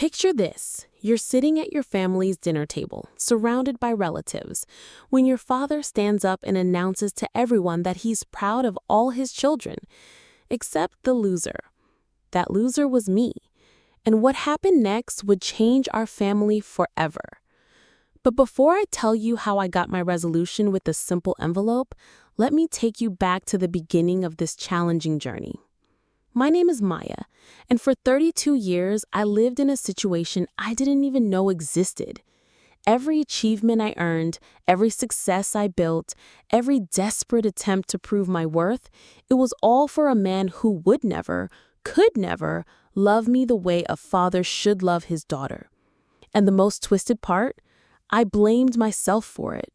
Picture this. You're sitting at your family's dinner table, surrounded by relatives, when your father stands up and announces to everyone that he's proud of all his children, except the loser. That loser was me. And what happened next would change our family forever. But before I tell you how I got my resolution with a simple envelope, let me take you back to the beginning of this challenging journey. My name is Maya, and for 32 years, I lived in a situation I didn't even know existed. Every achievement I earned, every success I built, every desperate attempt to prove my worth, it was all for a man who would never, could never, love me the way a father should love his daughter. And the most twisted part? I blamed myself for it.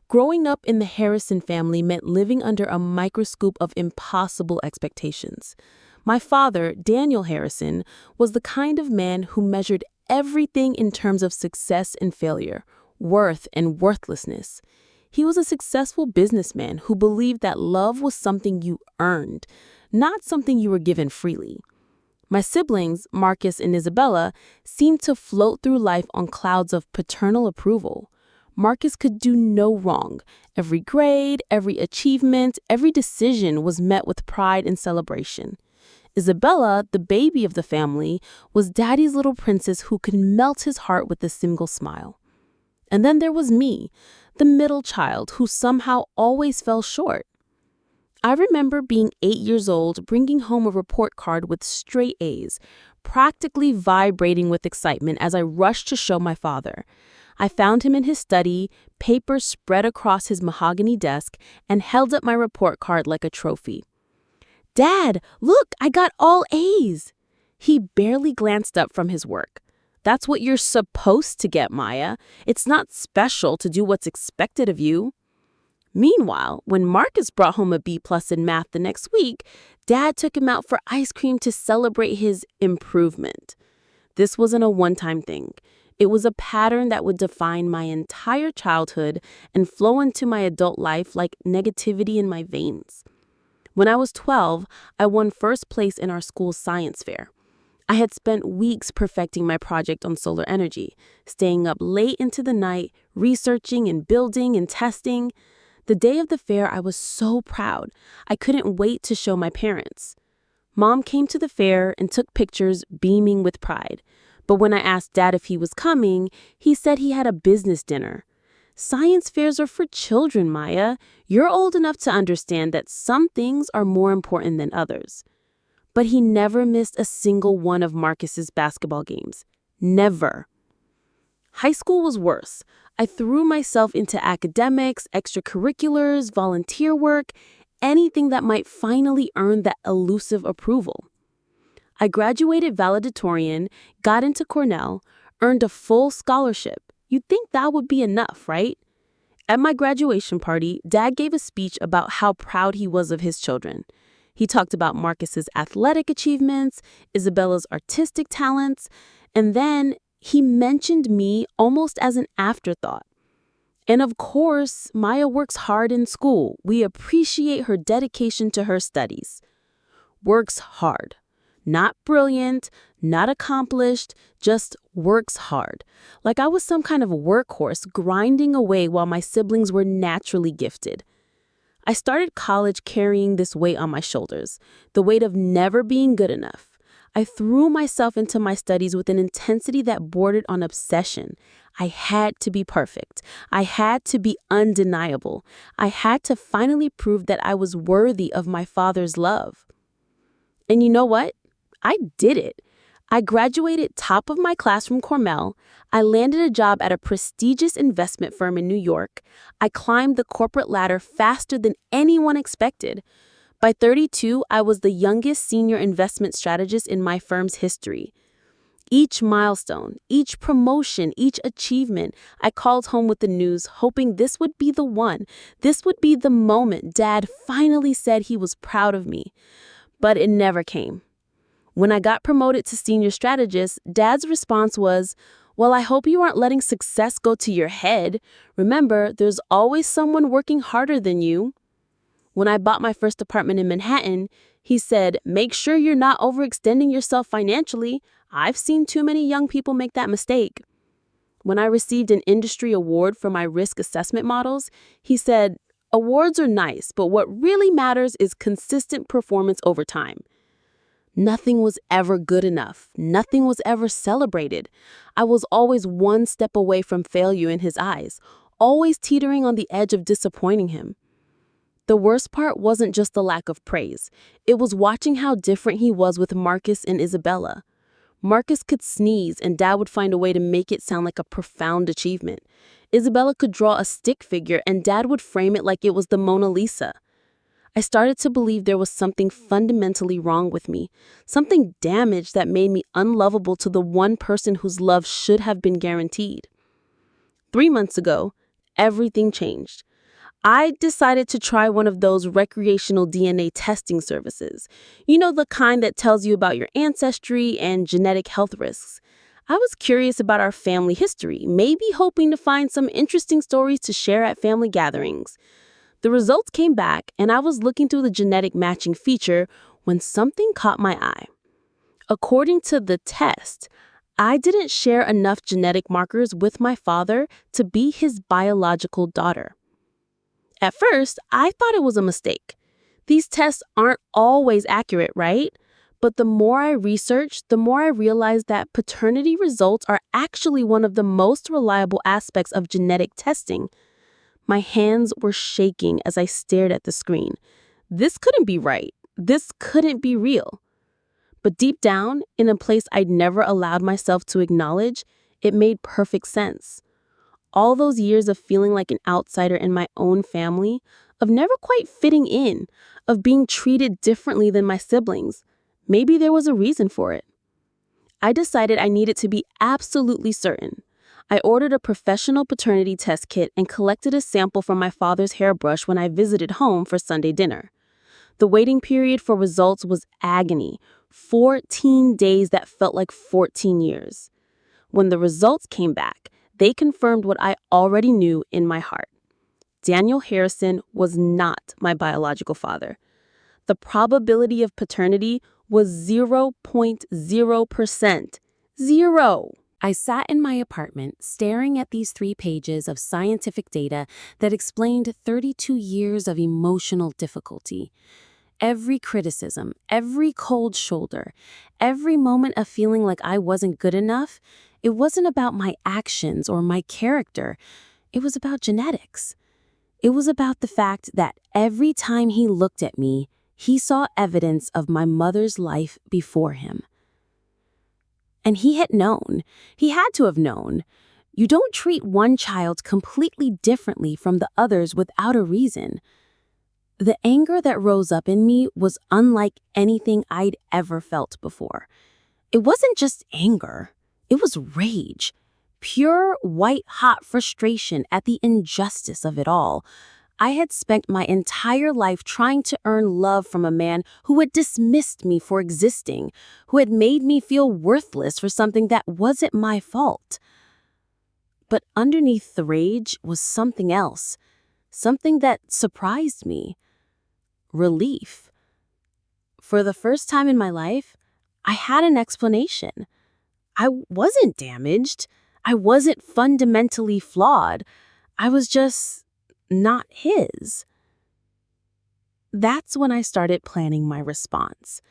Growing up in the Harrison family meant living under a microscope of impossible expectations. My father, Daniel Harrison, was the kind of man who measured everything in terms of success and failure, worth and worthlessness. He was a successful businessman who believed that love was something you earned, not something you were given freely. My siblings, Marcus and Isabella, seemed to float through life on clouds of paternal approval. Marcus could do no wrong. Every grade, every achievement, every decision was met with pride and celebration. Isabella, the baby of the family, was Daddy's little princess who could melt his heart with a single smile. And then there was me, the middle child who somehow always fell short. I remember being 8 years old, bringing home a report card with straight A's, practically vibrating with excitement as I rushed to show my father. I found him in his study, papers spread across his mahogany desk, and held up my report card like a trophy. "Dad, look, I got all A's." He barely glanced up from his work. "That's what you're supposed to get, Maya. It's not special to do what's expected of you." Meanwhile, when Marcus brought home a B+ in math the next week, Dad took him out for ice cream to celebrate his improvement. This wasn't a one-time thing. It was a pattern that would define my entire childhood and flow into my adult life like negativity in my veins. When I was 12, I won first place in our school's science fair. I had spent weeks perfecting my project on solar energy, staying up late into the night, researching and building and testing. The day of the fair, I was so proud. I couldn't wait to show my parents. Mom came to the fair and took pictures, beaming with pride. But when I asked Dad if he was coming, he said he had a business dinner. Science fairs are for children, Maya. You're old enough to understand that some things are more important than others. But he never missed a single one of Marcus's basketball games. Never. High school was worse. I threw myself into academics, extracurriculars, volunteer work, anything that might finally earn that elusive approval. I graduated valedictorian, got into Cornell, earned a full scholarship. You'd think that would be enough, right? At my graduation party, Dad gave a speech about how proud he was of his children. He talked about Marcus's athletic achievements, Isabella's artistic talents, and then he mentioned me almost as an afterthought. And of course, Maya works hard in school. We appreciate her dedication to her studies. Works hard. Not brilliant, not accomplished, just works hard. Like I was some kind of workhorse grinding away while my siblings were naturally gifted. I started college carrying this weight on my shoulders, the weight of never being good enough. I threw myself into my studies with an intensity that bordered on obsession. I had to be perfect. I had to be undeniable. I had to finally prove that I was worthy of my father's love. And you know what? I did it. I graduated top of my class from Cornell. I landed a job at a prestigious investment firm in New York. I climbed the corporate ladder faster than anyone expected. By 32, I was the youngest senior investment strategist in my firm's history. Each milestone, each promotion, each achievement, I called home with the news, hoping this would be the one. This would be the moment Dad finally said he was proud of me. But it never came. When I got promoted to senior strategist, Dad's response was, "Well, I hope you aren't letting success go to your head. Remember, there's always someone working harder than you." When I bought my first apartment in Manhattan, he said, "Make sure you're not overextending yourself financially. I've seen too many young people make that mistake. When I received an industry award for my risk assessment models, he said, "Awards are nice, but what really matters is consistent performance over time." Nothing was ever good enough. Nothing was ever celebrated. I was always one step away from failure in his eyes, always teetering on the edge of disappointing him. The worst part wasn't just the lack of praise. It was watching how different he was with Marcus and Isabella. Marcus could sneeze, and Dad would find a way to make it sound like a profound achievement. Isabella could draw a stick figure, and Dad would frame it like it was the Mona Lisa. I started to believe there was something fundamentally wrong with me, something damaged that made me unlovable to the one person whose love should have been guaranteed. 3 months ago, everything changed. I decided to try one of those recreational DNA testing services. You know, the kind that tells you about your ancestry and genetic health risks. I was curious about our family history, maybe hoping to find some interesting stories to share at family gatherings. The results came back, and I was looking through the genetic matching feature when something caught my eye. According to the test, I didn't share enough genetic markers with my father to be his biological daughter. At first, I thought it was a mistake. These tests aren't always accurate, right? But the more I researched, the more I realized that paternity results are actually one of the most reliable aspects of genetic testing. My hands were shaking as I stared at the screen. This couldn't be right. This couldn't be real. But deep down, in a place I'd never allowed myself to acknowledge, it made perfect sense. All those years of feeling like an outsider in my own family, of never quite fitting in, of being treated differently than my siblings, maybe there was a reason for it. I decided I needed to be absolutely certain. I ordered a professional paternity test kit and collected a sample from my father's hairbrush when I visited home for Sunday dinner. The waiting period for results was agony, 14 days that felt like 14 years. When the results came back, they confirmed what I already knew in my heart. Daniel Harrison was not my biological father. The probability of paternity was 0.0%. Zero. I sat in my apartment staring at these 3 pages of scientific data that explained 32 years of emotional difficulty. Every criticism, every cold shoulder, every moment of feeling like I wasn't good enough, it wasn't about my actions or my character. It was about genetics. It was about the fact that every time he looked at me, he saw evidence of my mother's life before him. And he had known. He had to have known. You don't treat one child completely differently from the others without a reason. The anger that rose up in me was unlike anything I'd ever felt before. It wasn't just anger. It was rage. Pure, white-hot frustration at the injustice of it all. I had spent my entire life trying to earn love from a man who had dismissed me for existing, who had made me feel worthless for something that wasn't my fault. But underneath the rage was something else, something that surprised me. Relief. For the first time in my life, I had an explanation. I wasn't damaged. I wasn't fundamentally flawed. I was just not his. That's when I started planning my response.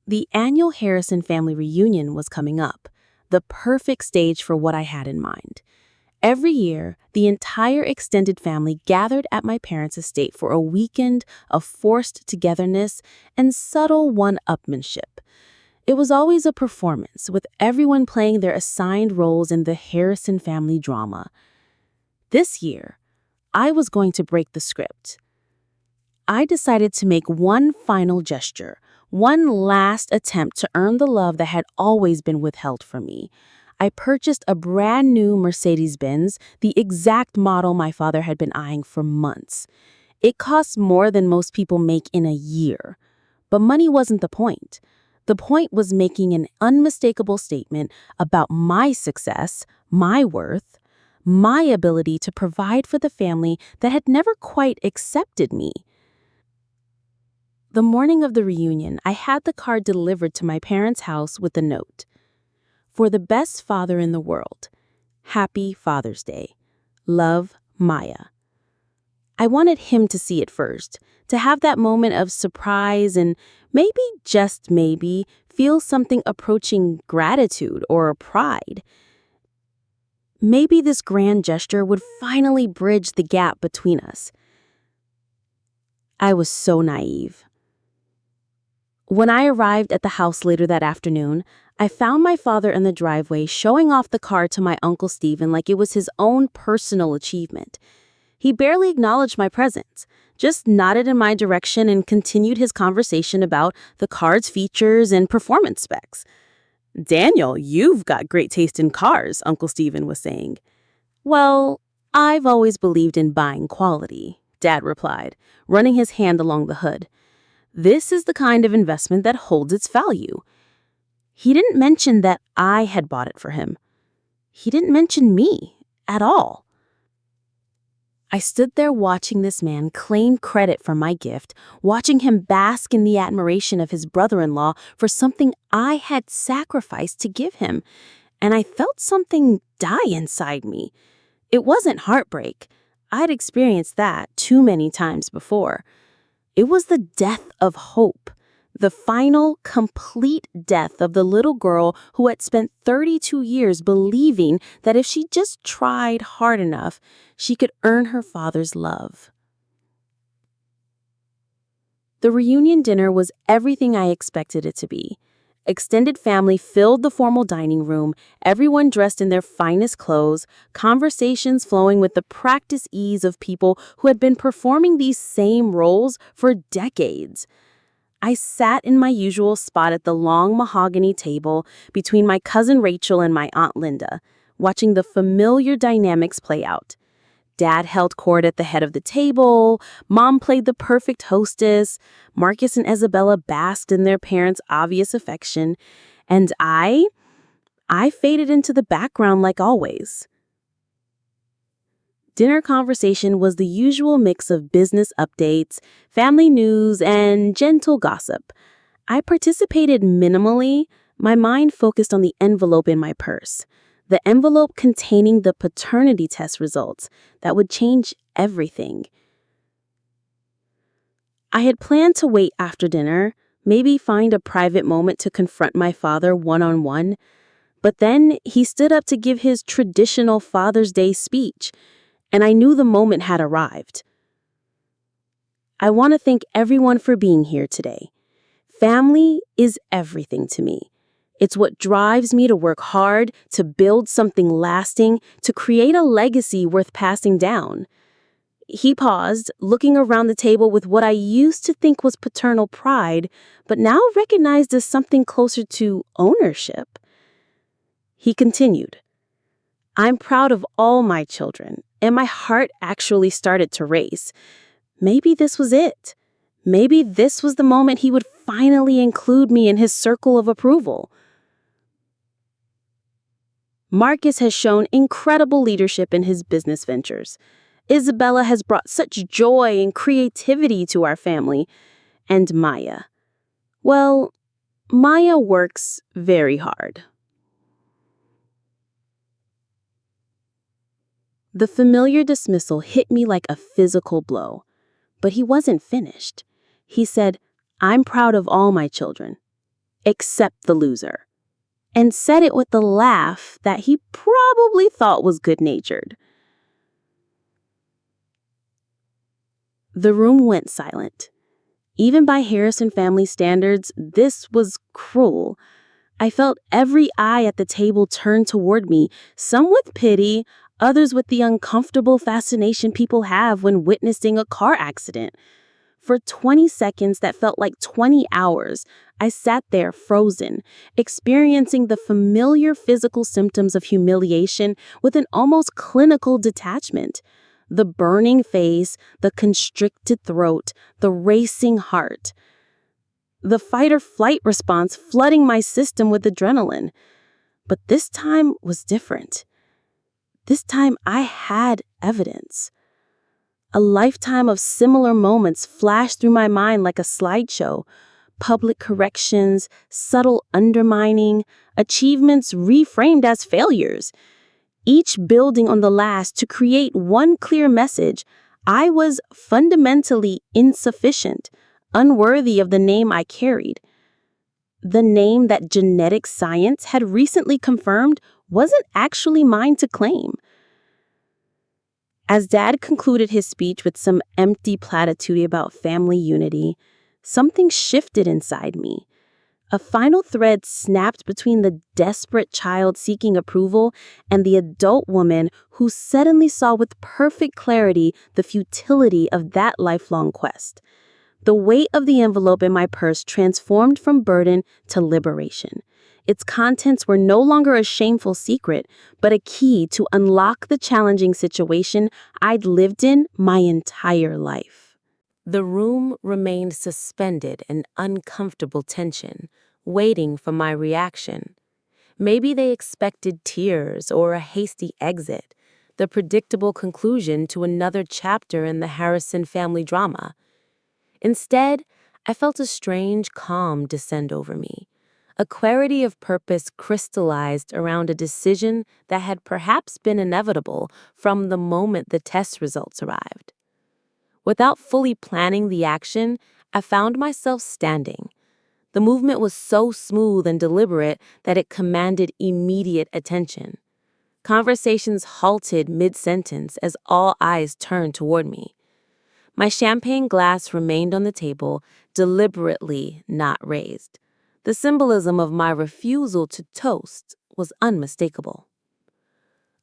The annual Harrison family reunion was coming up, the perfect stage for what I had in mind. Every year, the entire extended family gathered at my parents' estate for a weekend of forced togetherness and subtle one-upmanship. It was always a performance, with everyone playing their assigned roles in the Harrison family drama. This year, I was going to break the script. I decided to make one final gesture, one last attempt to earn the love that had always been withheld from me. I purchased a brand new Mercedes-Benz, the exact model my father had been eyeing for months. It cost more than most people make in a year. But money wasn't the point. The point was making an unmistakable statement about my success, my worth, my ability to provide for the family that had never quite accepted me. The morning of the reunion, I had the card delivered to my parents' house with a note. For the best father in the world. Happy Father's Day. Love, Maya. I wanted him to see it first, to have that moment of surprise and maybe, just maybe, feel something approaching gratitude or pride. Maybe this grand gesture would finally bridge the gap between us. I was so naive. When I arrived at the house later that afternoon, I found my father in the driveway showing off the car to my Uncle Stephen like it was his own personal achievement. He barely acknowledged my presence, just nodded in my direction and continued his conversation about the car's features and performance specs. "Daniel, you've got great taste in cars," Uncle Stephen was saying. "Well, I've always believed in buying quality," Dad replied, running his hand along the hood. "This is the kind of investment that holds its value." He didn't mention that I had bought it for him. He didn't mention me at all. I stood there watching this man claim credit for my gift, watching him bask in the admiration of his brother-in-law for something I had sacrificed to give him, and I felt something die inside me. It wasn't heartbreak. I'd experienced that too many times before. It was the death of hope. The final, complete death of the little girl who had spent 32 years believing that if she just tried hard enough, she could earn her father's love. The reunion dinner was everything I expected it to be. Extended family filled the formal dining room, everyone dressed in their finest clothes, conversations flowing with the practiced ease of people who had been performing these same roles for decades. I sat in my usual spot at the long mahogany table between my cousin Rachel and my Aunt Linda, watching the familiar dynamics play out. Dad held court at the head of the table, Mom played the perfect hostess, Marcus and Isabella basked in their parents' obvious affection, and I faded into the background like always. Dinner conversation was the usual mix of business updates, family news, and gentle gossip. I participated minimally, my mind focused on the envelope in my purse. The envelope containing the paternity test results that would change everything. I had planned to wait after dinner, maybe find a private moment to confront my father one-on-one, but then he stood up to give his traditional Father's Day speech, and I knew the moment had arrived. I want to thank everyone for being here today. Family is everything to me. It's what drives me to work hard, to build something lasting, to create a legacy worth passing down. He paused, looking around the table with what I used to think was paternal pride, but now recognized as something closer to ownership. He continued, "I'm proud of all my children, and my heart actually started to race. Maybe this was it. Maybe this was the moment he would finally include me in his circle of approval." Marcus has shown incredible leadership in his business ventures. Isabella has brought such joy and creativity to our family. And Maya. Well, Maya works very hard. The familiar dismissal hit me like a physical blow. But he wasn't finished. He said, "I'm proud of all my children, except the loser," and said it with the laugh that he probably thought was good-natured. The room went silent. Even by Harrison family standards, this was cruel. I felt every eye at the table turn toward me, some with pity, others with the uncomfortable fascination people have when witnessing a car accident. For 20 seconds that felt like 20 hours, I sat there frozen, experiencing the familiar physical symptoms of humiliation with an almost clinical detachment. The burning face, the constricted throat, the racing heart. The fight or flight response flooding my system with adrenaline. But this time was different. This time I had evidence. A lifetime of similar moments flashed through my mind like a slideshow. Public corrections, subtle undermining, achievements reframed as failures, each building on the last to create one clear message: I was fundamentally insufficient, unworthy of the name I carried. The name that genetic science had recently confirmed wasn't actually mine to claim. As Dad concluded his speech with some empty platitude about family unity, something shifted inside me. A final thread snapped between the desperate child seeking approval and the adult woman who suddenly saw with perfect clarity the futility of that lifelong quest. The weight of the envelope in my purse transformed from burden to liberation. Its contents were no longer a shameful secret, but a key to unlock the challenging situation I'd lived in my entire life. The room remained suspended in uncomfortable tension, waiting for my reaction. Maybe they expected tears or a hasty exit, the predictable conclusion to another chapter in the Harrison family drama. Instead, I felt a strange calm descend over me. A clarity of purpose crystallized around a decision that had perhaps been inevitable from the moment the test results arrived. Without fully planning the action, I found myself standing. The movement was so smooth and deliberate that it commanded immediate attention. Conversations halted mid-sentence as all eyes turned toward me. My champagne glass remained on the table, deliberately not raised. The symbolism of my refusal to toast was unmistakable.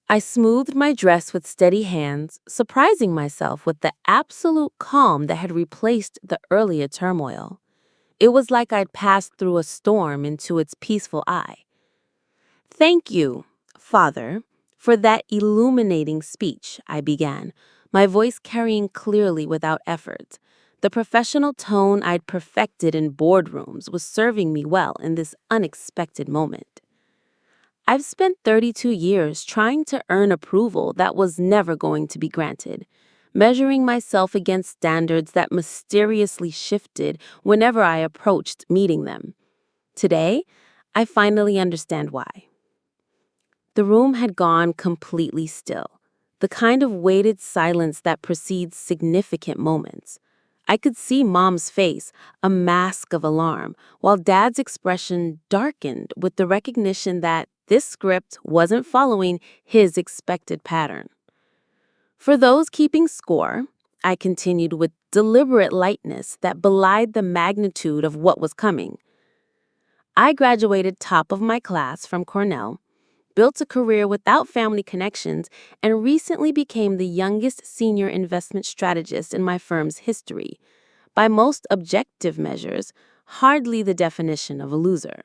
I smoothed my dress with steady hands, surprising myself with the absolute calm that had replaced the earlier turmoil. It was like I'd passed through a storm into its peaceful eye. "Thank you, Father, for that illuminating speech," I began, my voice carrying clearly without effort. The professional tone I'd perfected in boardrooms was serving me well in this unexpected moment. I've spent 32 years trying to earn approval that was never going to be granted, measuring myself against standards that mysteriously shifted whenever I approached meeting them. Today, I finally understand why. The room had gone completely still, the kind of weighted silence that precedes significant moments. I could see Mom's face, a mask of alarm, while Dad's expression darkened with the recognition that this script wasn't following his expected pattern. For those keeping score, I continued with deliberate lightness that belied the magnitude of what was coming. I graduated top of my class from Cornell, built a career without family connections, and recently became the youngest senior investment strategist in my firm's history. By most objective measures, hardly the definition of a loser.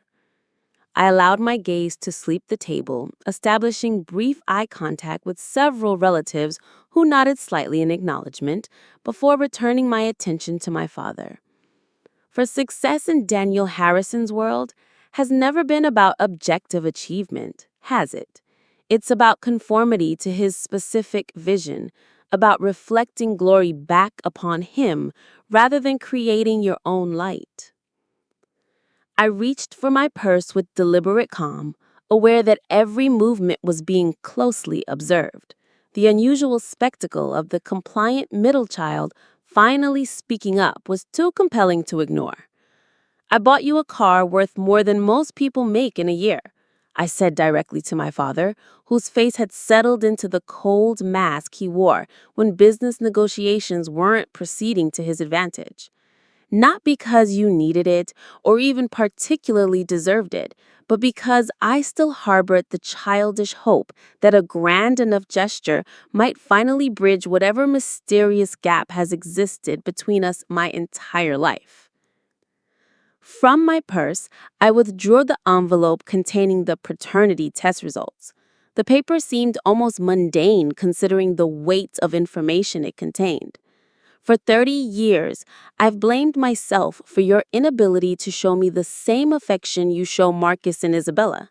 I allowed my gaze to sweep the table, establishing brief eye contact with several relatives who nodded slightly in acknowledgement before returning my attention to my father. For success in Daniel Harrison's world has never been about objective achievement, has it? It's about conformity to his specific vision, about reflecting glory back upon him rather than creating your own light. I reached for my purse with deliberate calm, aware that every movement was being closely observed. The unusual spectacle of the compliant middle child finally speaking up was too compelling to ignore. "I bought you a car worth more than most people make in a year," I said directly to my father, whose face had settled into the cold mask he wore when business negotiations weren't proceeding to his advantage. "Not because you needed it or even particularly deserved it, but because I still harbored the childish hope that a grand enough gesture might finally bridge whatever mysterious gap has existed between us my entire life." From my purse, I withdrew the envelope containing the paternity test results. The paper seemed almost mundane considering the weight of information it contained. For 30 years, I've blamed myself for your inability to show me the same affection you show Marcus and Isabella.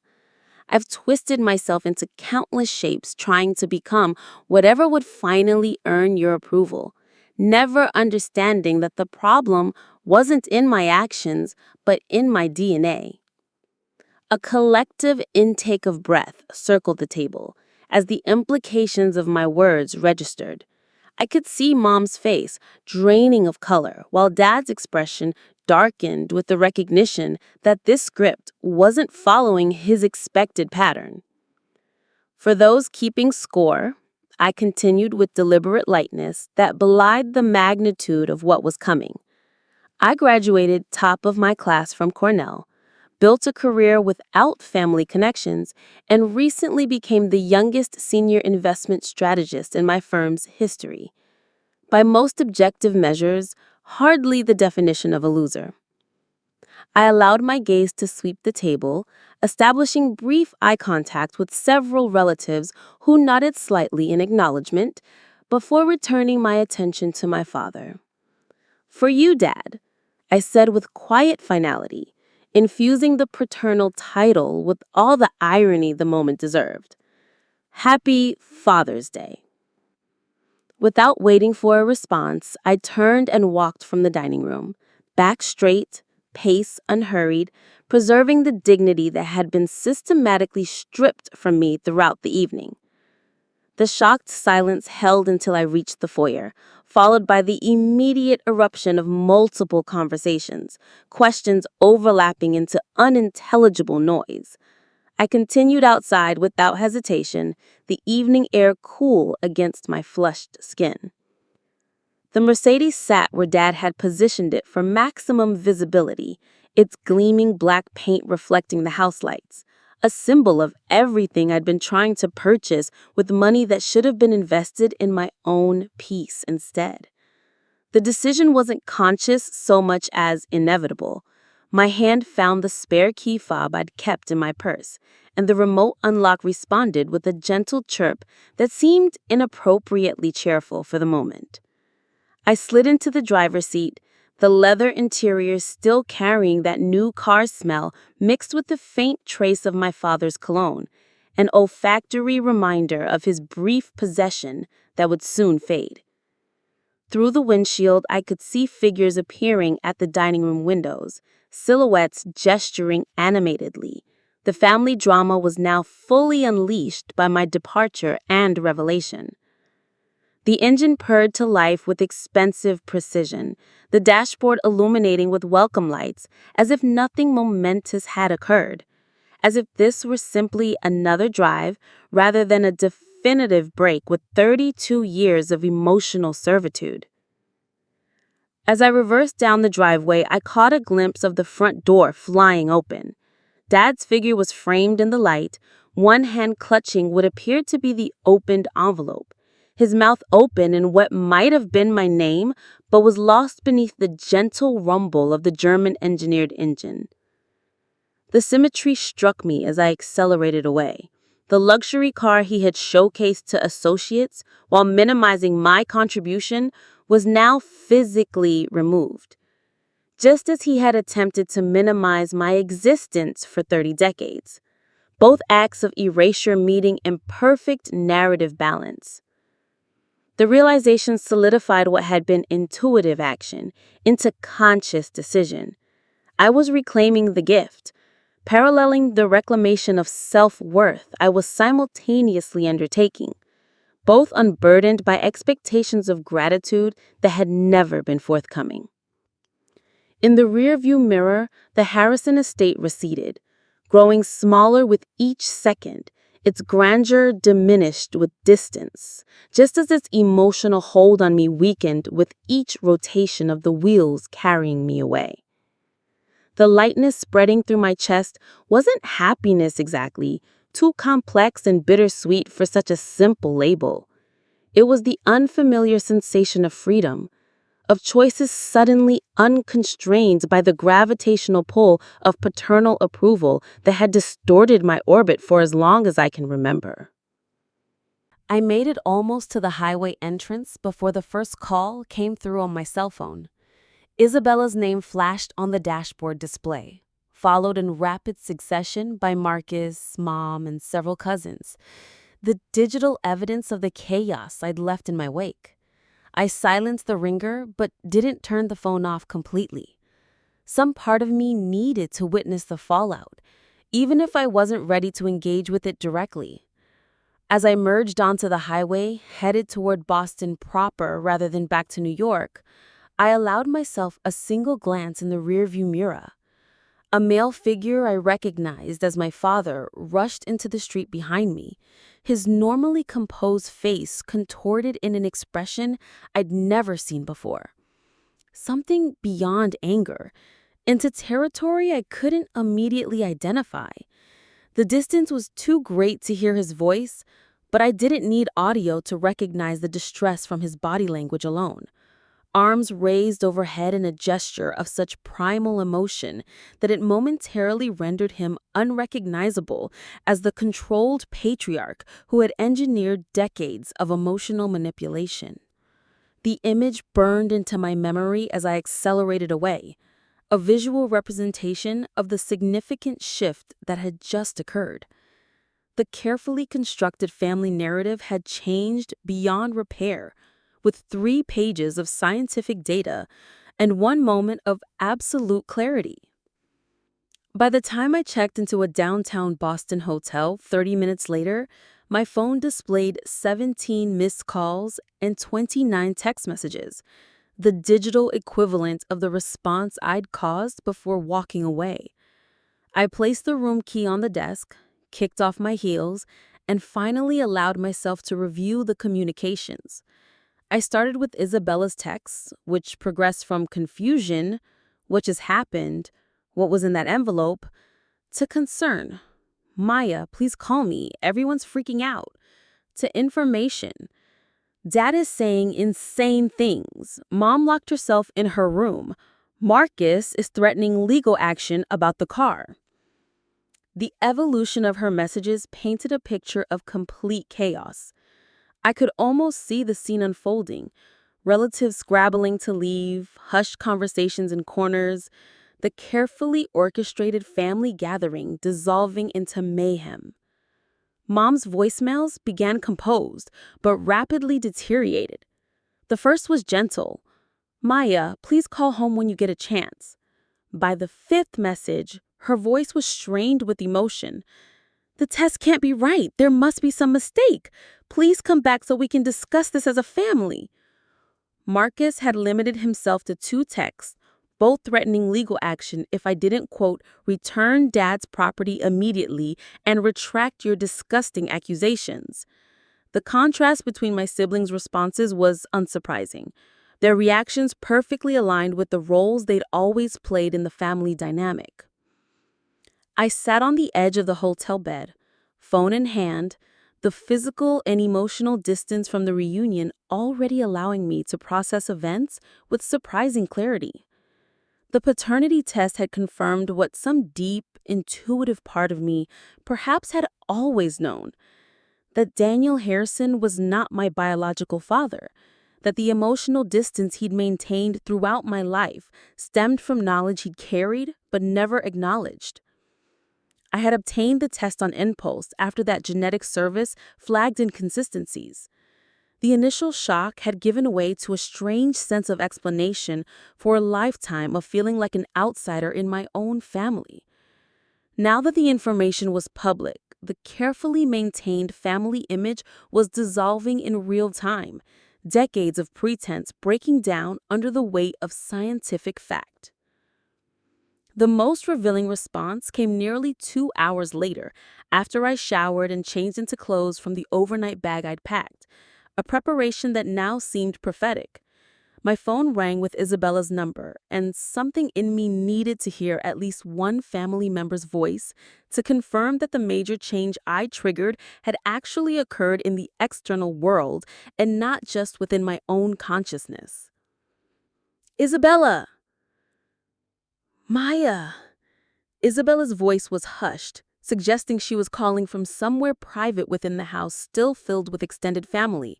I've twisted myself into countless shapes trying to become whatever would finally earn your approval. never understanding that the problem wasn't in my actions, but in my DNA. A collective intake of breath circled the table as the implications of my words registered. I could see Mom's face draining of color, while Dad's expression darkened with the recognition that this script wasn't following his expected pattern. For those keeping score, I continued with deliberate lightness that belied the magnitude of what was coming. I graduated top of my class from Cornell, built a career without family connections, and recently became the youngest senior investment strategist in my firm's history. By most objective measures, hardly the definition of a loser. I allowed my gaze to sweep the table, establishing brief eye contact with several relatives who nodded slightly in acknowledgement before returning my attention to my father. "For you, Dad," I said with quiet finality, infusing the paternal title with all the irony the moment deserved. "Happy Father's Day." Without waiting for a response, I turned and walked from the dining room, back straight, pace unhurried, preserving the dignity that had been systematically stripped from me throughout the evening. The shocked silence held until I reached the foyer, followed by the immediate eruption of multiple conversations, questions overlapping into unintelligible noise. I continued outside without hesitation, the evening air cool against my flushed skin. The Mercedes sat where Dad had positioned it for maximum visibility, its gleaming black paint reflecting the house lights, a symbol of everything I'd been trying to purchase with money that should have been invested in my own peace instead. The decision wasn't conscious so much as inevitable. My hand found the spare key fob I'd kept in my purse, and the remote unlock responded with a gentle chirp that seemed inappropriately cheerful for the moment. I slid into the driver's seat, the leather interior still carrying that new car smell mixed with the faint trace of my father's cologne, an olfactory reminder of his brief possession that would soon fade. Through the windshield, I could see figures appearing at the dining room windows, silhouettes gesturing animatedly. The family drama was now fully unleashed by my departure and revelation. The engine purred to life with expensive precision, the dashboard illuminating with welcome lights, as if nothing momentous had occurred, as if this were simply another drive rather than a definitive break with 32 years of emotional servitude. As I reversed down the driveway, I caught a glimpse of the front door flying open. Dad's figure was framed in the light, one hand clutching what appeared to be the opened envelope, his mouth open in what might have been my name, but was lost beneath the gentle rumble of the German-engineered engine. The symmetry struck me as I accelerated away. The luxury car he had showcased to associates while minimizing my contribution was now physically removed, just as he had attempted to minimize my existence for 30 decades. Both acts of erasure meeting in perfect narrative balance. The realization solidified what had been intuitive action into conscious decision. I was reclaiming the gift, paralleling the reclamation of self-worth I was simultaneously undertaking, both unburdened by expectations of gratitude that had never been forthcoming. In the rearview mirror, the Harrison estate receded, growing smaller with each second, its grandeur diminished with distance, just as its emotional hold on me weakened with each rotation of the wheels carrying me away. The lightness spreading through my chest wasn't happiness exactly, too complex and bittersweet for such a simple label. It was the unfamiliar sensation of freedom, of choices suddenly unconstrained by the gravitational pull of paternal approval that had distorted my orbit for as long as I can remember. I made it almost to the highway entrance before the first call came through on my cell phone. Isabella's name flashed on the dashboard display, followed in rapid succession by Marcus, Mom, and several cousins, the digital evidence of the chaos I'd left in my wake. I silenced the ringer, but didn't turn the phone off completely. Some part of me needed to witness the fallout, even if I wasn't ready to engage with it directly. As I merged onto the highway, headed toward Boston proper rather than back to New York, I allowed myself a single glance in the rearview mirror. A male figure I recognized as my father rushed into the street behind me, his normally composed face contorted in an expression I'd never seen before. Something beyond anger, into territory I couldn't immediately identify. The distance was too great to hear his voice, but I didn't need audio to recognize the distress from his body language alone. Arms raised overhead in a gesture of such primal emotion that it momentarily rendered him unrecognizable as the controlled patriarch who had engineered decades of emotional manipulation. The image burned into my memory as I accelerated away, a visual representation of the significant shift that had just occurred. The carefully constructed family narrative had changed beyond repair, with 3 pages of scientific data and 1 moment of absolute clarity. By the time I checked into a downtown Boston hotel 30 minutes later, my phone displayed 17 missed calls and 29 text messages, the digital equivalent of the response I'd caused before walking away. I placed the room key on the desk, kicked off my heels, and finally allowed myself to review the communications. I started with Isabella's texts, which progressed from confusion, what just happened, what was in that envelope, to concern. Maya, please call me, everyone's freaking out, to information. Dad is saying insane things. Mom locked herself in her room. Marcus is threatening legal action about the car. The evolution of her messages painted a picture of complete chaos. I could almost see the scene unfolding, relatives scrabbling to leave, hushed conversations in corners, the carefully orchestrated family gathering dissolving into mayhem. Mom's voicemails began composed, but rapidly deteriorated. The first was gentle. Maya, please call home when you get a chance. By the 5th message, her voice was strained with emotion. The test can't be right. There must be some mistake. Please come back so we can discuss this as a family. Marcus had limited himself to 2 texts, both threatening legal action if I didn't, quote, return Dad's property immediately and retract your disgusting accusations. The contrast between my siblings' responses was unsurprising. Their reactions perfectly aligned with the roles they'd always played in the family dynamic. I sat on the edge of the hotel bed, phone in hand, the physical and emotional distance from the reunion already allowing me to process events with surprising clarity. The paternity test had confirmed what some deep, intuitive part of me perhaps had always known, that Daniel Harrison was not my biological father, that the emotional distance he'd maintained throughout my life stemmed from knowledge he'd carried but never acknowledged. I had obtained the test on impulse after that genetic service flagged inconsistencies. The initial shock had given way to a strange sense of explanation for a lifetime of feeling like an outsider in my own family. Now that the information was public, the carefully maintained family image was dissolving in real time, decades of pretense breaking down under the weight of scientific fact. The most revealing response came nearly 2 hours later, after I showered and changed into clothes from the overnight bag I'd packed, a preparation that now seemed prophetic. My phone rang with Isabella's number, and something in me needed to hear at least one family member's voice to confirm that the major change I triggered had actually occurred in the external world and not just within my own consciousness. Isabella! Maya! Isabella's voice was hushed, suggesting she was calling from somewhere private within the house still filled with extended family.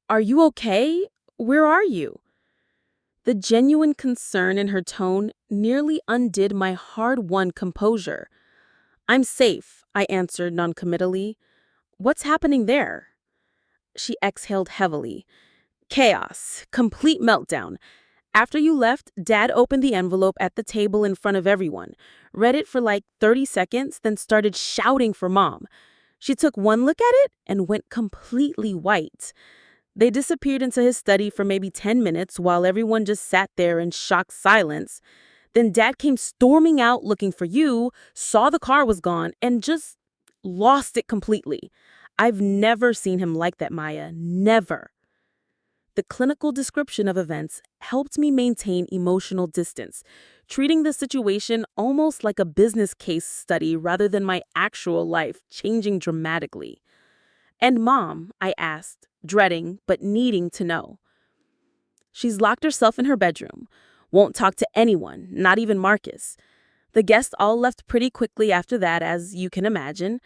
Are you okay? Where are you? The genuine concern in her tone nearly undid my hard-won composure. I'm safe, I answered noncommittally. What's happening there? She exhaled heavily. Chaos. Complete meltdown. After you left, Dad opened the envelope at the table in front of everyone, read it for like 30 seconds, then started shouting for Mom. She took one look at it and went completely white. They disappeared into his study for maybe 10 minutes while everyone just sat there in shocked silence. Then Dad came storming out looking for you, saw the car was gone, and just lost it completely. I've never seen him like that, Maya. Never. The clinical description of events helped me maintain emotional distance, treating the situation almost like a business case study rather than my actual life changing dramatically. "And Mom?" I asked, dreading but needing to know. "She's locked herself in her bedroom. Won't talk to anyone, not even Marcus. The guests all left pretty quickly after that, as you can imagine.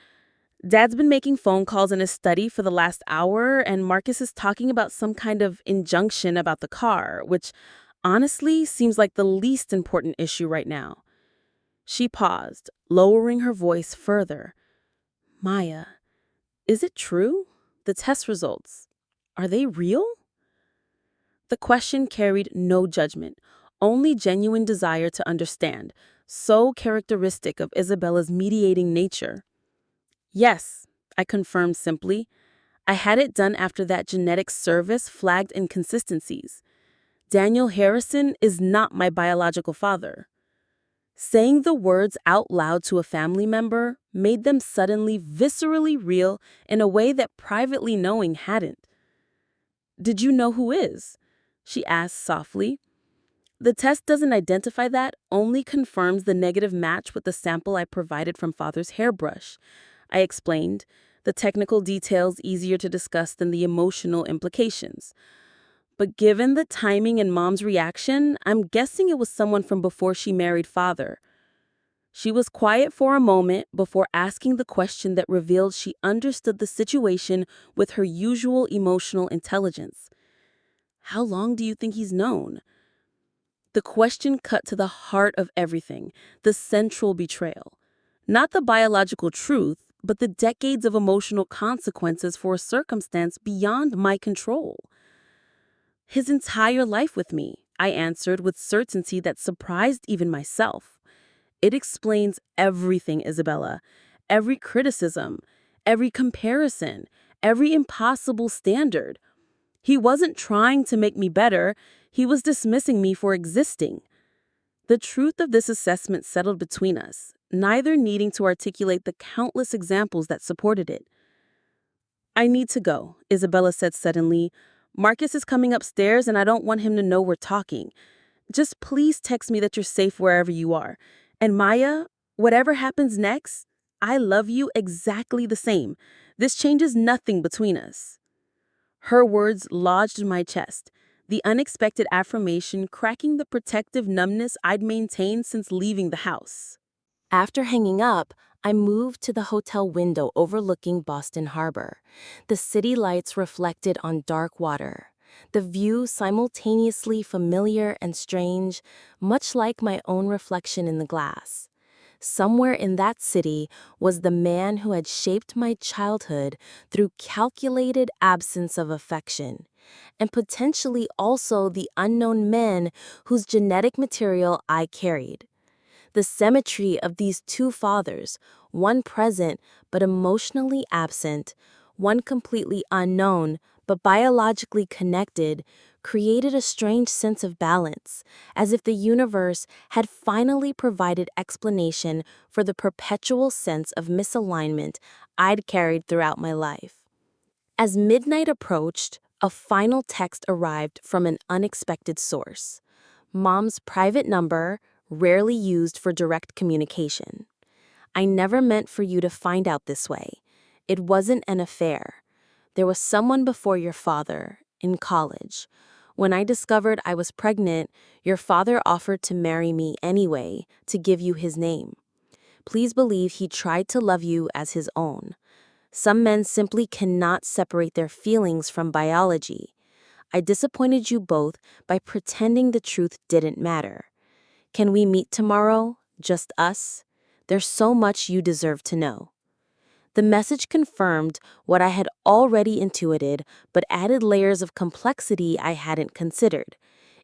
Dad's been making phone calls in his study for the last hour, and Marcus is talking about some kind of injunction about the car, which honestly seems like the least important issue right now." She paused, lowering her voice further. "Maya, is it true? The test results, are they real?" The question carried no judgment, only genuine desire to understand, so characteristic of Isabella's mediating nature. "Yes," I confirmed simply. "I had it done after that genetics service flagged inconsistencies. Daniel Harrison is not my biological father." Saying the words out loud to a family member made them suddenly viscerally real in a way that privately knowing hadn't. "Did you know who is?" she asked softly. "The test doesn't identify that, only confirms the negative match with the sample I provided from Father's hairbrush," I explained, the technical details easier to discuss than the emotional implications. "But given the timing and Mom's reaction, I'm guessing it was someone from before she married Father." She was quiet for a moment before asking the question that revealed she understood the situation with her usual emotional intelligence. "How long do you think he's known?" The question cut to the heart of everything, the central betrayal. Not the biological truth, but the decades of emotional consequences for a circumstance beyond my control. "His entire life with me," I answered with certainty that surprised even myself. "It explains everything, Isabella. Every criticism, every comparison, every impossible standard. He wasn't trying to make me better, he was dismissing me for existing." The truth of this assessment settled between us, neither needing to articulate the countless examples that supported it. "I need to go," Isabella said suddenly. "Marcus is coming upstairs and I don't want him to know we're talking. Just please text me that you're safe wherever you are. And Maya, whatever happens next, I love you exactly the same. This changes nothing between us." Her words lodged in my chest, the unexpected affirmation cracking the protective numbness I'd maintained since leaving the house. After hanging up, I moved to the hotel window overlooking Boston Harbor. The city lights reflected on dark water. The view simultaneously familiar and strange, much like my own reflection in the glass. Somewhere in that city was the man who had shaped my childhood through calculated absence of affection, and potentially also the unknown men whose genetic material I carried. The symmetry of these two fathers, one present but emotionally absent, one completely unknown but biologically connected, created a strange sense of balance, as if the universe had finally provided explanation for the perpetual sense of misalignment I'd carried throughout my life. As midnight approached, a final text arrived from an unexpected source. Mom's private number, rarely used for direct communication. "I never meant for you to find out this way. It wasn't an affair. There was someone before your father, in college. When I discovered I was pregnant, your father offered to marry me anyway, to give you his name. Please believe he tried to love you as his own. Some men simply cannot separate their feelings from biology. I disappointed you both by pretending the truth didn't matter. Can we meet tomorrow? Just us? There's so much you deserve to know." The message confirmed what I had already intuited, but added layers of complexity I hadn't considered.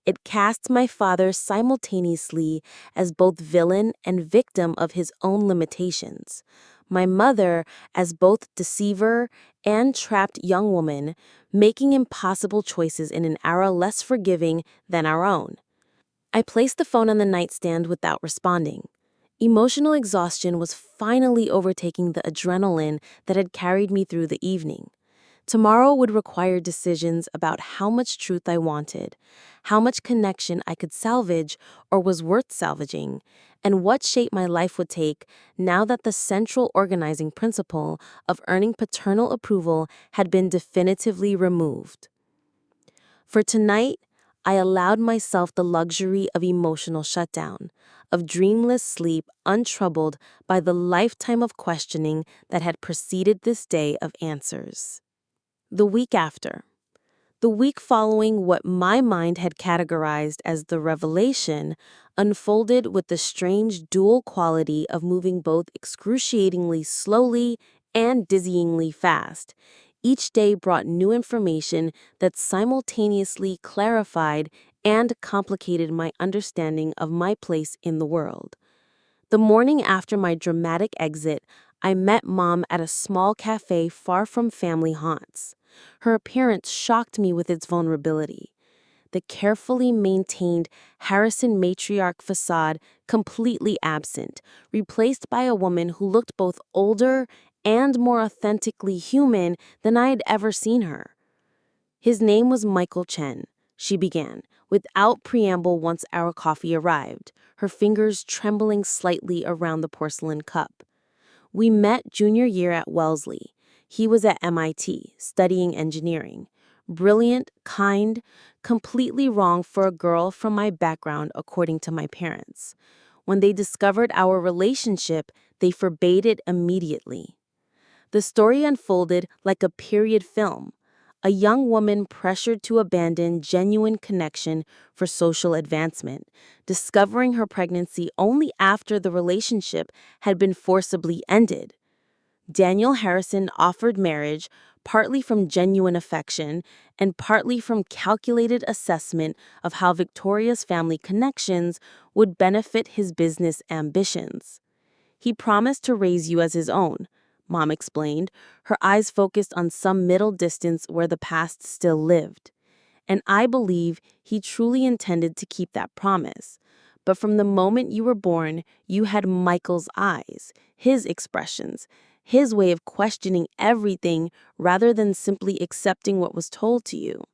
It cast my father simultaneously as both villain and victim of his own limitations, my mother as both deceiver and trapped young woman, making impossible choices in an era less forgiving than our own. I placed the phone on the nightstand without responding. Emotional exhaustion was finally overtaking the adrenaline that had carried me through the evening. Tomorrow would require decisions about how much truth I wanted, how much connection I could salvage or was worth salvaging, and what shape my life would take now that the central organizing principle of earning paternal approval had been definitively removed. For tonight, I allowed myself the luxury of emotional shutdown, of dreamless sleep untroubled by the lifetime of questioning that had preceded this day of answers. The week after. The week following what my mind had categorized as the revelation unfolded with the strange dual quality of moving both excruciatingly slowly and dizzyingly fast. Each day brought new information that simultaneously clarified and complicated my understanding of my place in the world. The morning after my dramatic exit, I met Mom at a small cafe far from family haunts. Her appearance shocked me with its vulnerability. The carefully maintained Harrison matriarch facade completely absent, replaced by a woman who looked both older and more authentically human than I had ever seen her. His name was Michael Chen, she began, without preamble once our coffee arrived, her fingers trembling slightly around the porcelain cup. We met junior year at Wellesley. He was at MIT, studying engineering. Brilliant, kind, completely wrong for a girl from my background, according to my parents. When they discovered our relationship, they forbade it immediately. The story unfolded like a period film. A young woman pressured to abandon genuine connection for social advancement, discovering her pregnancy only after the relationship had been forcibly ended. Daniel Harrison offered marriage partly from genuine affection and partly from calculated assessment of how Victoria's family connections would benefit his business ambitions. He promised to raise you as his own, Mom explained, her eyes focused on some middle distance where the past still lived. And I believe he truly intended to keep that promise. But from the moment you were born, you had Michael's eyes, his expressions, his way of questioning everything rather than simply accepting what was told to you.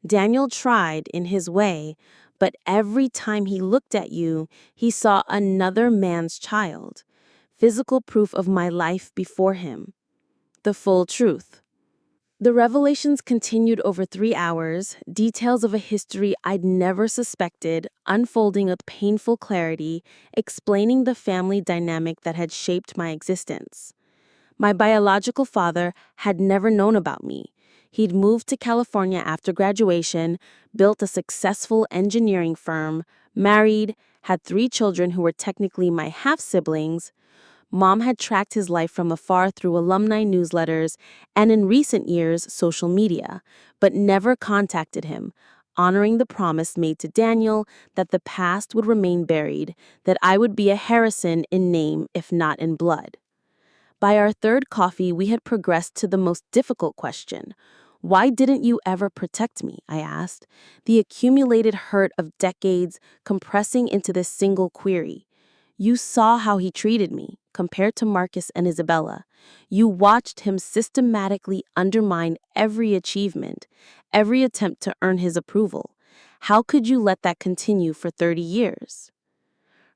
Daniel tried in his way, but every time he looked at you, he saw another man's child, physical proof of my life before him, the full truth. The revelations continued over 3 hours, details of a history I'd never suspected, unfolding with painful clarity, explaining the family dynamic that had shaped my existence. My biological father had never known about me. He'd moved to California after graduation, built a successful engineering firm, married, had 3 children who were technically my half-siblings. Mom had tracked his life from afar through alumni newsletters and in recent years social media, but never contacted him, honoring the promise made to Daniel that the past would remain buried, that I would be a Harrison in name if not in blood. By our third coffee, we had progressed to the most difficult question. Why didn't you ever protect me? I asked, the accumulated hurt of decades compressing into this single query. You saw how he treated me, compared to Marcus and Isabella. You watched him systematically undermine every achievement, every attempt to earn his approval. How could you let that continue for 30 years?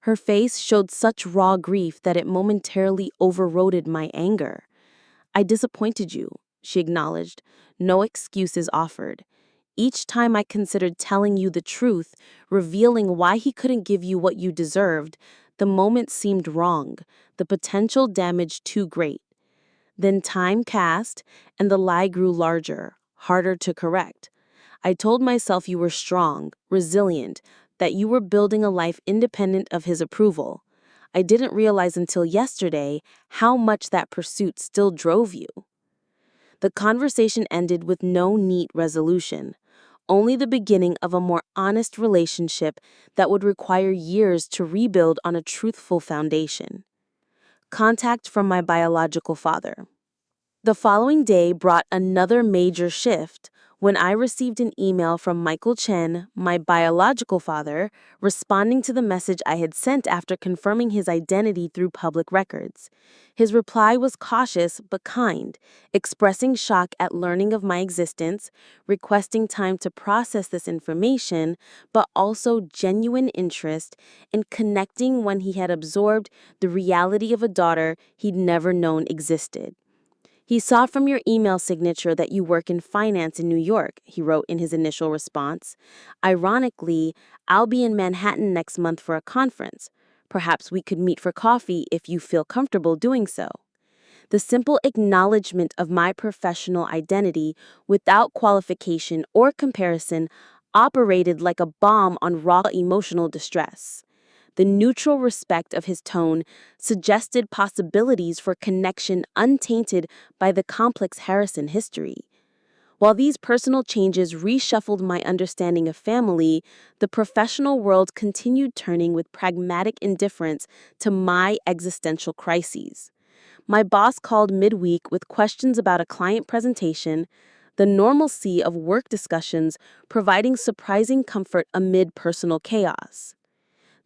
Her face showed such raw grief that it momentarily overrode my anger. I disappointed you, she acknowledged, no excuses offered. Each time I considered telling you the truth, revealing why he couldn't give you what you deserved, the moment seemed wrong, the potential damage too great. Then time passed, and the lie grew larger, harder to correct. I told myself you were strong, resilient, that you were building a life independent of his approval. I didn't realize until yesterday how much that pursuit still drove you." The conversation ended with no neat resolution, only the beginning of a more honest relationship that would require years to rebuild on a truthful foundation. Contact from my biological father. The following day brought another major shift when I received an email from Michael Chen, my biological father, responding to the message I had sent after confirming his identity through public records. His reply was cautious but kind, expressing shock at learning of my existence, requesting time to process this information, but also genuine interest in connecting when he had absorbed the reality of a daughter he'd never known existed. "He saw from your email signature that you work in finance in New York," he wrote in his initial response. "Ironically, I'll be in Manhattan next month for a conference. Perhaps we could meet for coffee if you feel comfortable doing so." The simple acknowledgement of my professional identity without qualification or comparison operated like a balm on raw emotional distress. The neutral respect of his tone suggested possibilities for connection untainted by the complex Harrison history. While these personal changes reshuffled my understanding of family, the professional world continued turning with pragmatic indifference to my existential crises. My boss called midweek with questions about a client presentation, the normalcy of work discussions providing surprising comfort amid personal chaos.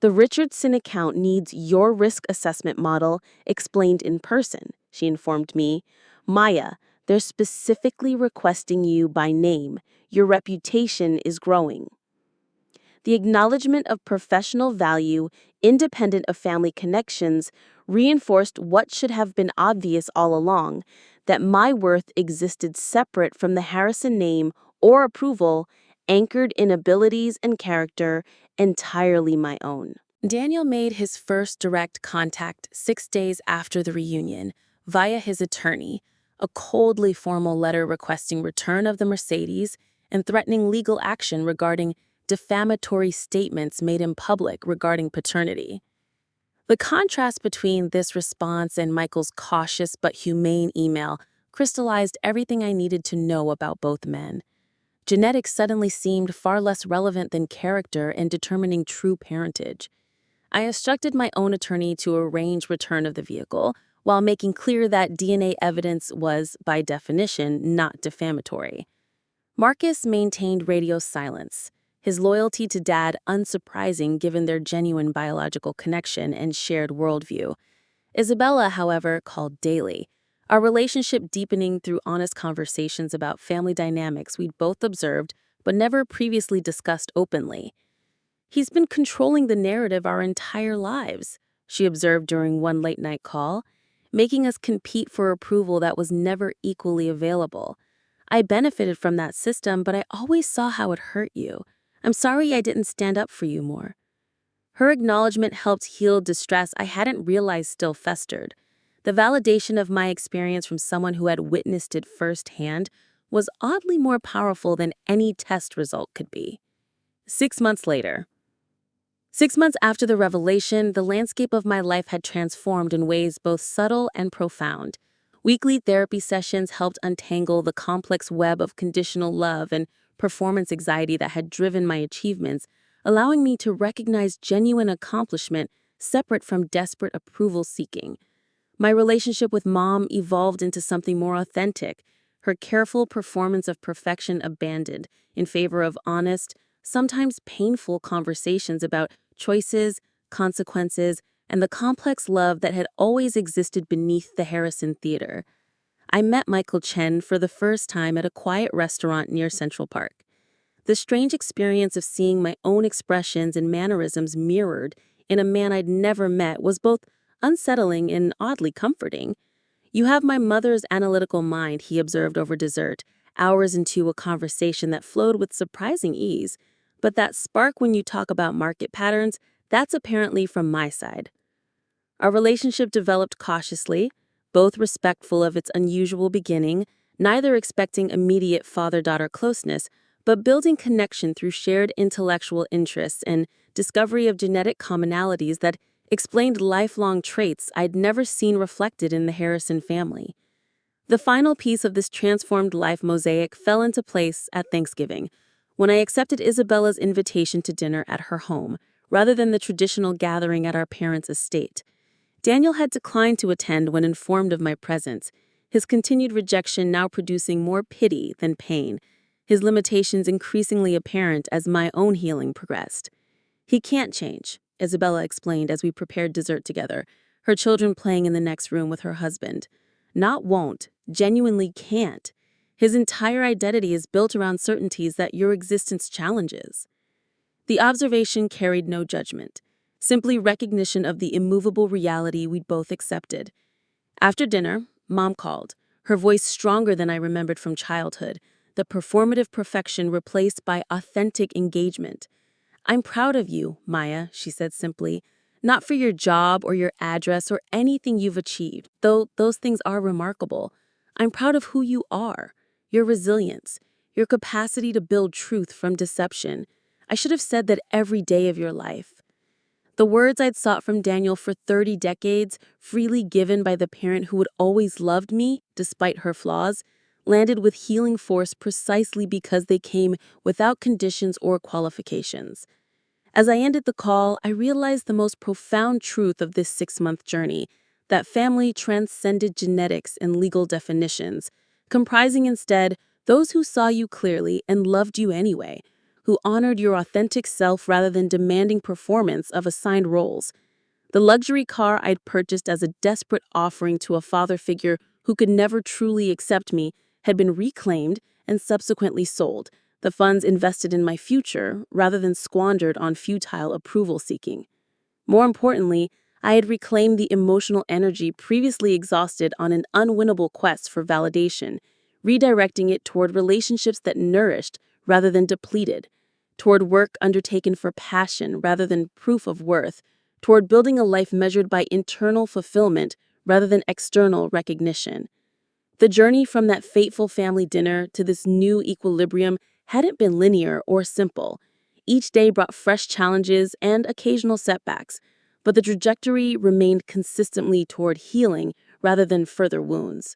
"The Richardson account needs your risk assessment model explained in person," she informed me. "Maya, they're specifically requesting you by name. Your reputation is growing." The acknowledgement of professional value, independent of family connections, reinforced what should have been obvious all along, that my worth existed separate from the Harrison name or approval, anchored in abilities and character entirely my own. Daniel made his first direct contact 6 days after the reunion, via his attorney, a coldly formal letter requesting return of the Mercedes and threatening legal action regarding defamatory statements made in public regarding paternity. The contrast between this response and Michael's cautious but humane email crystallized everything I needed to know about both men. Genetics suddenly seemed far less relevant than character in determining true parentage. I instructed my own attorney to arrange return of the vehicle, while making clear that DNA evidence was, by definition, not defamatory. Marcus maintained radio silence, his loyalty to Dad unsurprising given their genuine biological connection and shared worldview. Isabella, however, called daily, our relationship deepening through honest conversations about family dynamics we'd both observed but never previously discussed openly. "He's been controlling the narrative our entire lives," she observed during one late-night call, "making us compete for approval that was never equally available. I benefited from that system, but I always saw how it hurt you. I'm sorry I didn't stand up for you more." Her acknowledgement helped heal distress I hadn't realized still festered. The validation of my experience from someone who had witnessed it firsthand was oddly more powerful than any test result could be. 6 months later. 6 months after the revelation, the landscape of my life had transformed in ways both subtle and profound. Weekly therapy sessions helped untangle the complex web of conditional love and performance anxiety that had driven my achievements, allowing me to recognize genuine accomplishment separate from desperate approval seeking. My relationship with Mom evolved into something more authentic, her careful performance of perfection abandoned in favor of honest, sometimes painful conversations about choices, consequences, and the complex love that had always existed beneath the Harrison Theater. I met Michael Chen for the first time at a quiet restaurant near Central Park. The strange experience of seeing my own expressions and mannerisms mirrored in a man I'd never met was both unsettling and oddly comforting. "You have my mother's analytical mind," he observed over dessert, hours into a conversation that flowed with surprising ease. "But that spark when you talk about market patterns, that's apparently from my side." Our relationship developed cautiously, both respectful of its unusual beginning, neither expecting immediate father-daughter closeness, but building connection through shared intellectual interests and discovery of genetic commonalities that explained lifelong traits I'd never seen reflected in the Harrison family. The final piece of this transformed life mosaic fell into place at Thanksgiving, when I accepted Isabella's invitation to dinner at her home, rather than the traditional gathering at our parents' estate. Daniel had declined to attend when informed of my presence, his continued rejection now producing more pity than pain, his limitations increasingly apparent as my own healing progressed. "He can't change," Isabella explained as we prepared dessert together, her children playing in the next room with her husband. "Not won't, genuinely can't. His entire identity is built around certainties that your existence challenges." The observation carried no judgment, simply recognition of the immovable reality we'd both accepted. After dinner, Mom called, her voice stronger than I remembered from childhood, the performative perfection replaced by authentic engagement. "I'm proud of you, Maya," she said simply, "not for your job or your address or anything you've achieved, though those things are remarkable. I'm proud of who you are, your resilience, your capacity to build truth from deception. I should have said that every day of your life." The words I'd sought from Daniel for 30 decades, freely given by the parent who had always loved me, despite her flaws, landed with healing force precisely because they came without conditions or qualifications. As I ended the call, I realized the most profound truth of this 6-month journey, that family transcended genetics and legal definitions, comprising instead those who saw you clearly and loved you anyway, who honored your authentic self rather than demanding performance of assigned roles. The luxury car I'd purchased as a desperate offering to a father figure who could never truly accept me had been reclaimed and subsequently sold, the funds invested in my future rather than squandered on futile approval seeking. More importantly, I had reclaimed the emotional energy previously exhausted on an unwinnable quest for validation, redirecting it toward relationships that nourished rather than depleted, toward work undertaken for passion rather than proof of worth, toward building a life measured by internal fulfillment rather than external recognition. The journey from that fateful family dinner to this new equilibrium hadn't been linear or simple. Each day brought fresh challenges and occasional setbacks, but the trajectory remained consistently toward healing rather than further wounds.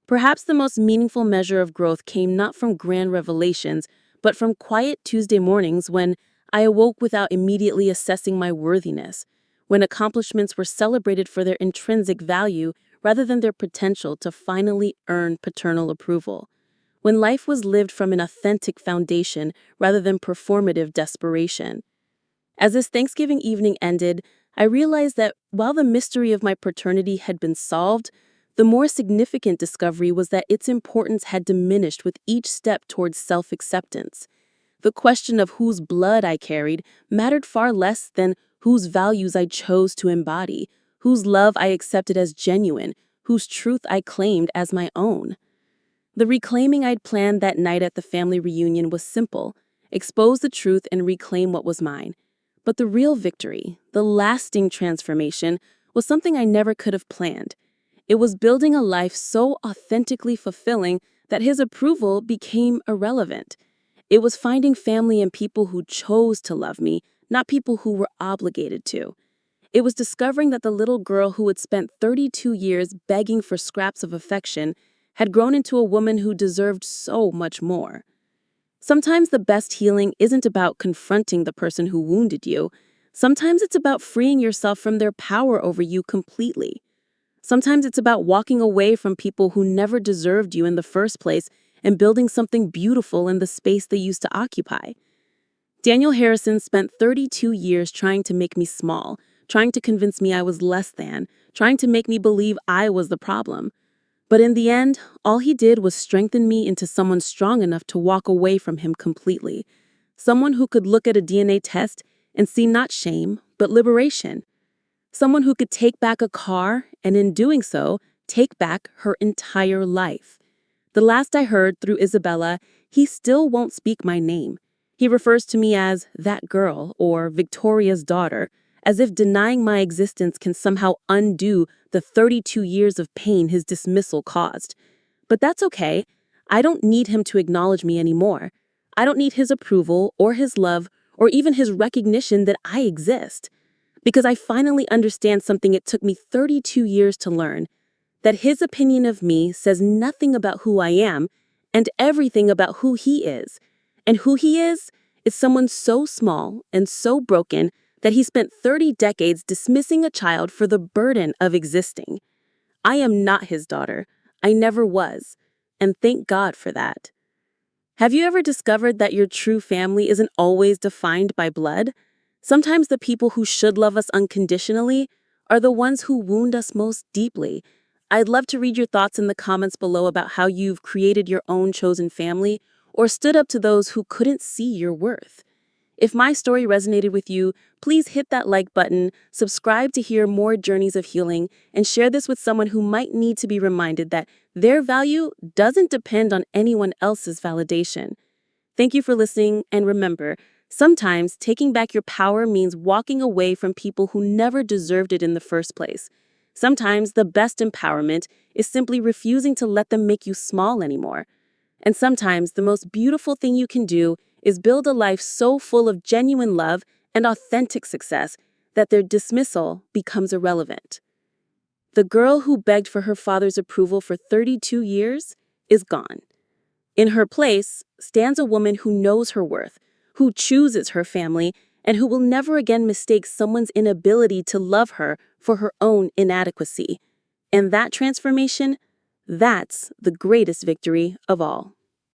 Perhaps the most meaningful measure of growth came not from grand revelations, but from quiet Tuesday mornings when I awoke without immediately assessing my worthiness, when accomplishments were celebrated for their intrinsic value rather than their potential to finally earn paternal approval, when life was lived from an authentic foundation rather than performative desperation. As this Thanksgiving evening ended, I realized that while the mystery of my paternity had been solved, the more significant discovery was that its importance had diminished with each step towards self-acceptance. The question of whose blood I carried mattered far less than whose values I chose to embody, whose love I accepted as genuine, whose truth I claimed as my own. The reclaiming I'd planned that night at the family reunion was simple: expose the truth and reclaim what was mine. But the real victory, the lasting transformation, was something I never could have planned. It was building a life so authentically fulfilling that his approval became irrelevant. It was finding family and people who chose to love me, not people who were obligated to. It was discovering that the little girl who had spent 32 years begging for scraps of affection had grown into a woman who deserved so much more. Sometimes the best healing isn't about confronting the person who wounded you. Sometimes it's about freeing yourself from their power over you completely. Sometimes it's about walking away from people who never deserved you in the first place and building something beautiful in the space they used to occupy. Daniel Harrison spent 32 years trying to make me small, trying to convince me I was less than, trying to make me believe I was the problem. But in the end, all he did was strengthen me into someone strong enough to walk away from him completely. Someone who could look at a DNA test and see not shame, but liberation. Someone who could take back a car and in doing so, take back her entire life. The last I heard through Isabella, he still won't speak my name. He refers to me as that girl or Victoria's daughter, as if denying my existence can somehow undo the 32 years of pain his dismissal caused. But that's okay. I don't need him to acknowledge me anymore. I don't need his approval or his love or even his recognition that I exist. because I finally understand something it took me 32 years to learn, that his opinion of me says nothing about who I am and everything about who he is. And who he is someone so small and so broken that he spent 30 decades dismissing a child for the burden of existing. I am not his daughter. I never was. And thank God for that. Have you ever discovered that your true family isn't always defined by blood? Sometimes the people who should love us unconditionally are the ones who wound us most deeply. I'd love to read your thoughts in the comments below about how you've created your own chosen family or stood up to those who couldn't see your worth. If my story resonated with you, please hit that like button, subscribe to hear more journeys of healing, and share this with someone who might need to be reminded that their value doesn't depend on anyone else's validation. Thank you for listening, and remember, sometimes taking back your power means walking away from people who never deserved it in the first place. Sometimes the best empowerment is simply refusing to let them make you small anymore. And sometimes the most beautiful thing you can do is build a life so full of genuine love and authentic success that their dismissal becomes irrelevant. The girl who begged for her father's approval for 32 years is gone. In her place stands a woman who knows her worth, who chooses her family, and who will never again mistake someone's inability to love her for her own inadequacy. And that transformation, that's the greatest victory of all.